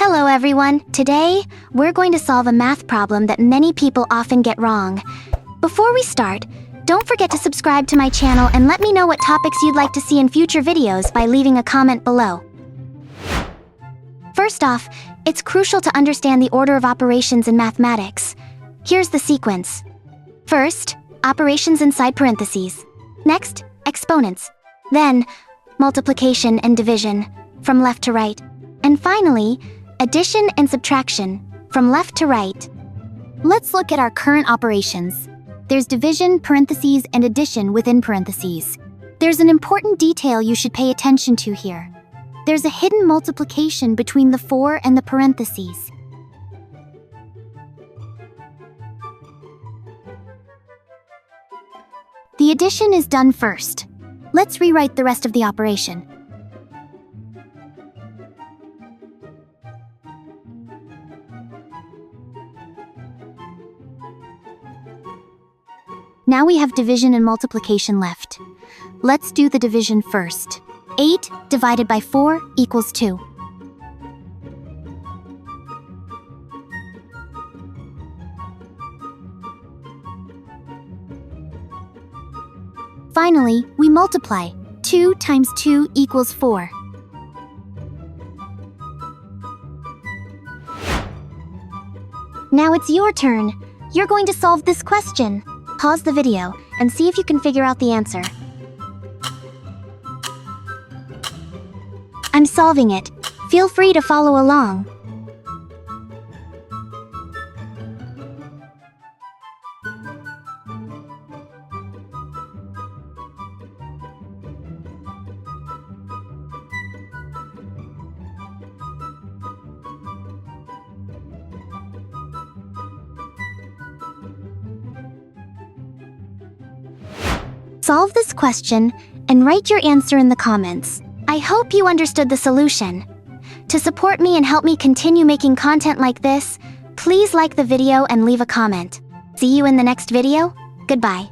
Hello everyone! Today, we're going to solve a math problem that many people often get wrong. Before we start, don't forget to subscribe to my channel and let me know what topics you'd like to see in future videos by leaving a comment below. First off, it's crucial to understand the order of operations in mathematics. Here's the sequence. First, operations inside parentheses. Next, exponents. Then, multiplication and division, from left to right. And finally, addition and subtraction, from left to right. Let's look at our current operations. There's division, parentheses, and addition within parentheses. There's an important detail you should pay attention to here. There's a hidden multiplication between the 4 and the parentheses. The addition is done first. Let's rewrite the rest of the operation. Now we have division and multiplication left. Let's do the division first. 8 divided by 4 equals 2. Finally, we multiply. 2 times 2 equals 4. Now it's your turn. You're going to solve this question. Pause the video and see if you can figure out the answer. I'm solving it. Feel free to follow along. Solve this question and write your answer in the comments. I hope you understood the solution. To support me and help me continue making content like this, please like the video and leave a comment. See you in the next video. Goodbye.